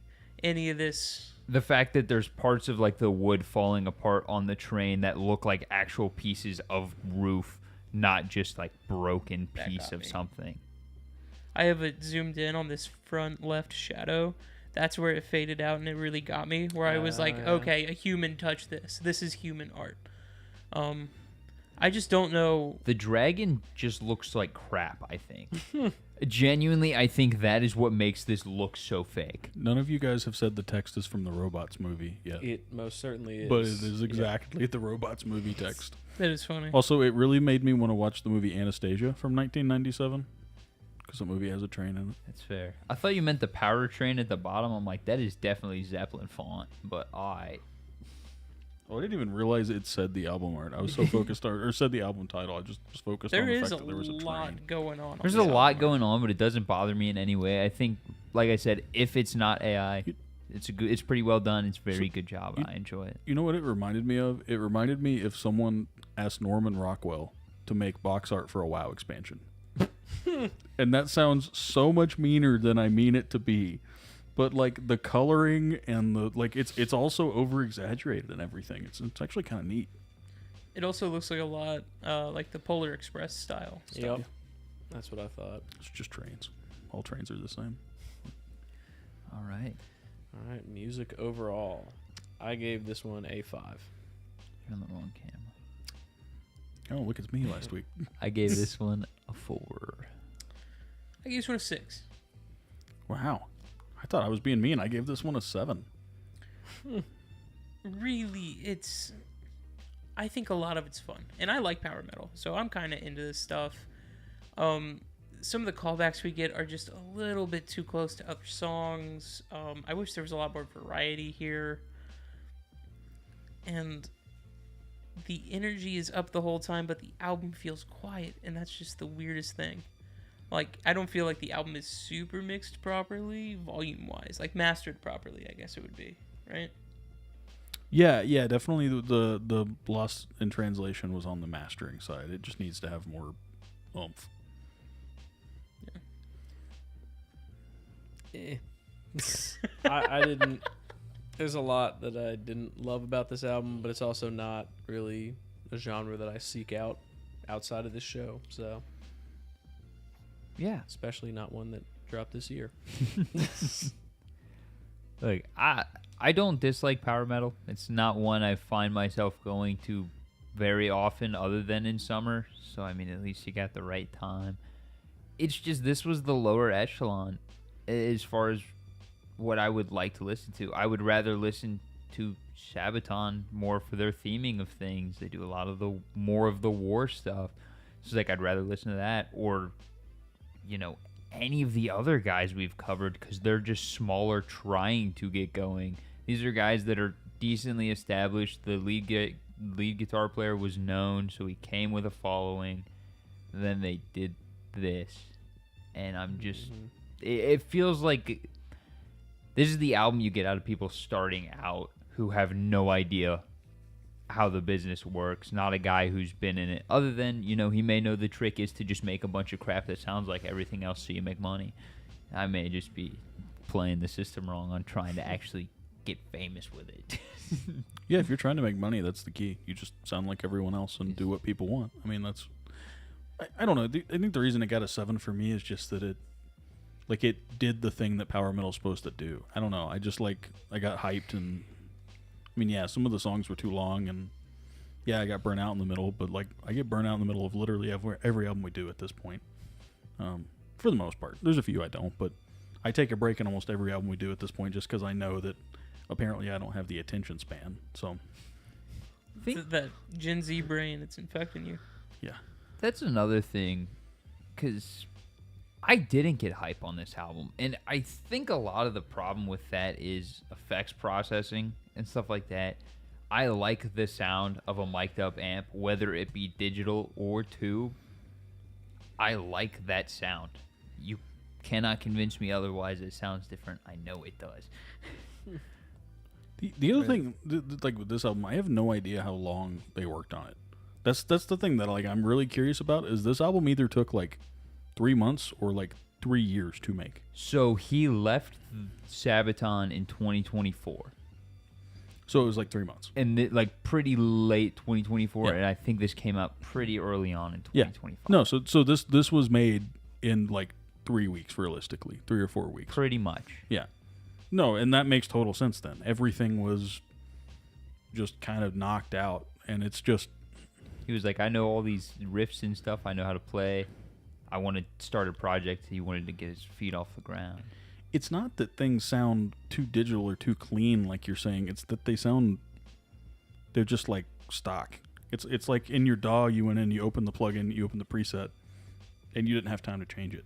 any of this... The fact that there's parts of like the wood falling apart on the train that look like actual pieces of roof, not just like broken piece of something. I have it zoomed in on this front left shadow. That's where it faded out, and it really got me. Where I was like, okay, a human touched this. This is human art. I just don't know. The dragon just looks like crap, I think. Genuinely, I think that is what makes this look so fake. None of you guys have said the text is from the Robots movie yet. It most certainly is. But it is exactly the Robots movie text. That is funny. Also, it really made me want to watch the movie Anastasia from 1997. Because the movie has a train in it. That's fair. I thought you meant the Powertrain at the bottom. I'm like, that is definitely Zeppelin font. But I didn't even realize it said the album art. I was so focused on, or said the album title. I just was focused on the fact that there was a train. There is a lot going on. There's a lot going on, but it doesn't bother me in any way. I think, like I said, if it's not AI, it's pretty well done. It's a very good job. I enjoy it. You know what it reminded me of? It reminded me if someone asked Norman Rockwell to make box art for a WoW expansion. And that sounds so much meaner than I mean it to be, but like the coloring and the like, it's also over exaggerated and everything. It's actually kind of neat. It also looks like a lot like the Polar Express style stuff. Yep, that's what I thought. It's just trains. All trains are the same. All right. Music overall, I gave this one a 5. You're on the wrong camera. Oh, look, it's me last week. I gave this one a 4. I gave this one a 6. Wow. I thought I was being mean. I gave this one a 7. Really, I think a lot of it's fun. And I like power metal, so I'm kind of into this stuff. Some of the callbacks we get are just a little bit too close to other songs. I wish there was a lot more variety here. And the energy is up the whole time, but the album feels quiet, and that's just the weirdest thing. Like, I don't feel like the album is super mixed properly, volume-wise. Like, mastered properly, I guess it would be, right? Yeah, definitely the loss in translation was on the mastering side. It just needs to have more oomph. Yeah. I didn't... There's a lot that I didn't love about this album, but it's also not really a genre that I seek out outside of this show. So, yeah, especially not one that dropped this year. Look, I don't dislike power metal. It's not one I find myself going to very often, other than in summer. So I mean, at least you got the right time. It's just this was the lower echelon as far as what I would like to listen to. I would rather listen to Sabaton more for their theming of things. They do a lot of the more of the war stuff. So it's like I'd rather listen to that, or any of the other guys we've covered, because they're just smaller trying to get going. These are guys that are decently established. The lead guitar player was known, so he came with a following. Then they did this, and I'm just it feels like this is the album you get out of people starting out who have no idea how the business works. Not a guy who's been in it, other than, he may know the trick is to just make a bunch of crap that sounds like everything else so you make money. I may just be playing the system wrong on trying to actually get famous with it. Yeah, if you're trying to make money, that's the key. You just sound like everyone else and do what people want. I mean, that's... I don't know. I think the reason it got a 7 for me is just that it did the thing that power metal's supposed to do. I don't know. I got hyped, and I mean, yeah, some of the songs were too long, and yeah, I got burnt out in the middle, but I get burnt out in the middle of literally every album we do at this point. For the most part. There's a few I don't, but I take a break in almost every album we do at this point just because I know that apparently I don't have the attention span. So I think that Gen Z brain, it's infecting you. Yeah. That's another thing, because I didn't get hype on this album, and I think a lot of the problem with that is effects processing and stuff like that. I like the sound of a mic'd up amp, whether it be digital or tube. I like that sound. You cannot convince me otherwise. It sounds different. I know it does. The other thing, like with this album, I have no idea how long they worked on it. That's the thing that like I'm really curious about. Is this album either took like 3 months or like 3 years to make? So he left Sabaton in 2024. So it was like 3 months. And like pretty late 2024, Yeah. and I think this came out pretty early on in 2025. No, so this was made in like 3 weeks, realistically, 3 or 4 weeks. Pretty much. Yeah. No, and that makes total sense then. Everything was just kind of knocked out, and it's just... He was like, I know all these riffs and stuff. I know how to play. I want to start a project. He wanted to get his feet off the ground. It's not that things sound too digital or too clean, like you're saying. It's that they sound... They're just like stock. It's like in your DAW, you went in, you opened the plugin, you opened the preset, and you didn't have time to change it.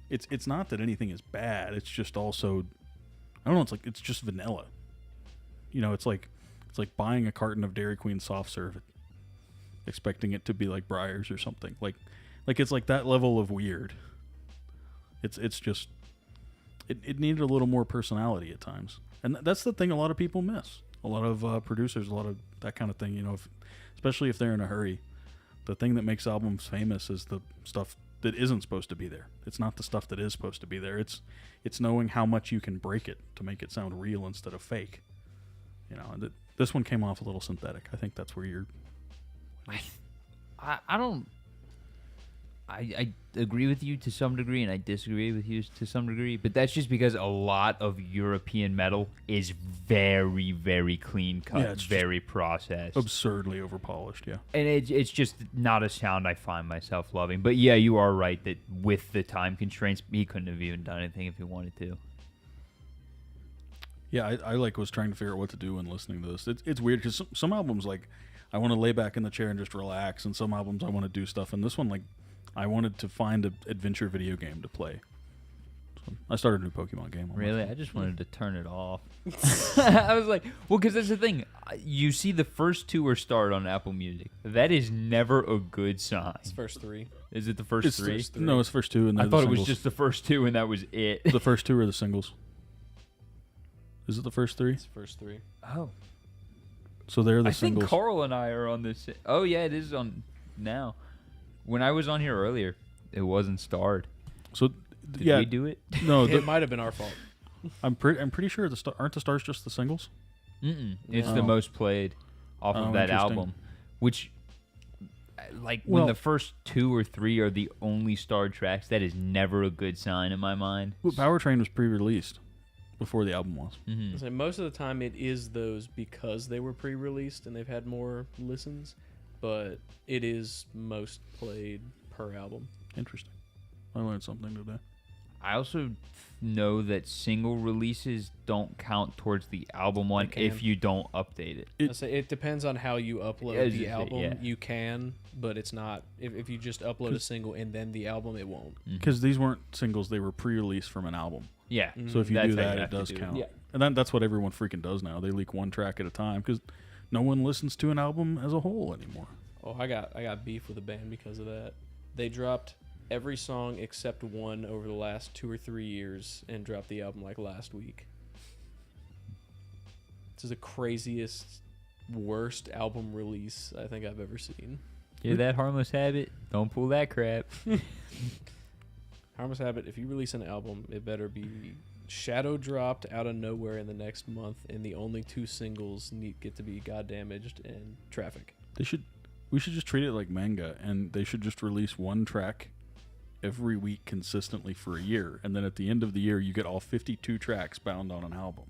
It's not that anything is bad. It's just also... I don't know, it's just vanilla. You know, it's like buying a carton of Dairy Queen soft serve, expecting it to be like Breyers or something. Like it's like that level of weird. It's just it needed a little more personality at times, and that's the thing a lot of people miss. A lot of producers, a lot of that kind of thing. You know, especially if they're in a hurry, the thing that makes albums famous is the stuff that isn't supposed to be there. It's not the stuff that is supposed to be there. It's knowing how much you can break it to make it sound real instead of fake. You know, and this one came off a little synthetic. I think that's where you're... I don't... I agree with you to some degree, and I disagree with you to some degree, but that's just because a lot of European metal is very, very clean cut, Yeah, it's very processed. absurdly overpolished, yeah. And it's just not a sound I find myself loving. But yeah, you are right that with the time constraints, he couldn't have even done anything if he wanted to. Yeah, I like was trying to figure out what to do when listening to this. It's weird because some albums, like, I want to lay back in the chair and just relax, and some albums I want to do stuff, and this one, like, I wanted to find an adventure video game to play. So I started a new Pokemon game. Really? I just wanted to turn it off. I was like, well, because that's the thing. You see the first two are starred on Apple Music. That is never a good sign. It's first three. Is it the first three? No, it's the first two. And I they're thought the it was singles. just the first two, and that was it. The first two are the singles. Is it the first three? It's first three. Oh. So they're the I singles. think Carl and I are on this. Oh, yeah, it is on now. When I was on here earlier, it wasn't starred. So Did yeah, we do it? no, It might have been our fault. I'm pretty sure aren't the stars just the singles? Mm-mm. It's No. the most played off of that interesting. album, which, like, Well- when the first two or three are the only starred tracks, that is never a good sign in my mind. Well, Powertrain was pre-released before the album was. Mhm. So most of the time it is those because they were pre-released and they've had more listens, but it is most played per album. Interesting. I learned something today. I also know that single releases don't count towards the album one They if can. you don't update it. I say it depends on how you upload Yeah, the album. yeah. You can, but it's not. If you just upload a single and then the album, it won't. Because these weren't singles; they were pre-released from an album. Yeah. So if you That's do how you that, it have to does do it. count. Yeah. And that's what everyone freaking does now. They leak one track at a time because no one listens to an album as a whole anymore. Oh, I got beef with the band because of that. They dropped every song except one over the last 2 or 3 years and dropped the album like last week. This is the craziest, worst album release I think I've ever seen. Hear that, Harmless Habit? Don't pull that crap. Harmless Habit, if you release an album, it better be shadow dropped out of nowhere in the next month, and the only 2 singles get to be God Damaged and Traffic. We should just treat it like manga, and they should just release one track every week consistently for a year, and then at the end of the year, you get all 52 tracks bound on an album.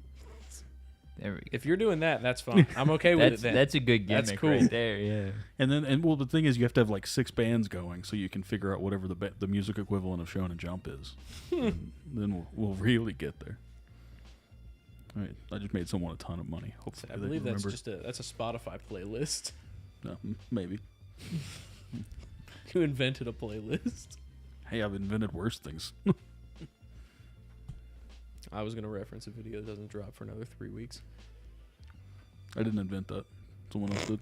There we go. If you're doing that, that's fine. I'm okay with it then. That's a good gimmick That's cool. right there, yeah. And well, the thing is, you have to have like 6 bands going, so you can figure out whatever the music equivalent of Shonen Jump is. And then we'll really get there. All right, I just made someone a ton of money. Hopefully, I they believe that's remember. that's a Spotify playlist. No, maybe. You invented a playlist. Hey, I've invented worse things. I was gonna reference a video that doesn't drop for another 3 weeks. I didn't invent that. Someone else did.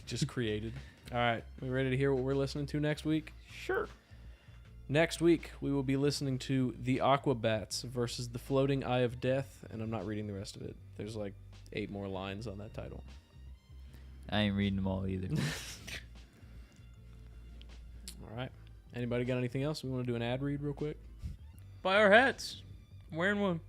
Just created. All right, we ready to hear what we're listening to next week? Sure. Next week, we will be listening to The Aquabats versus The Floating Eye of Death, and I'm not reading the rest of it. There's like 8 more lines on that title. I ain't reading them all either. All right. Anybody got anything else? We want to do an ad read real quick? Buy our hats. I'm wearing one.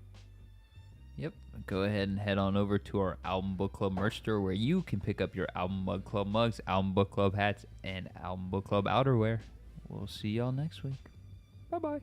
Yep. Go ahead and head on over to our Album Book Club merch store where you can pick up your Album Book Club mugs, Album Book Club hats, and Album Book Club outerwear. We'll see y'all next week. Bye-bye.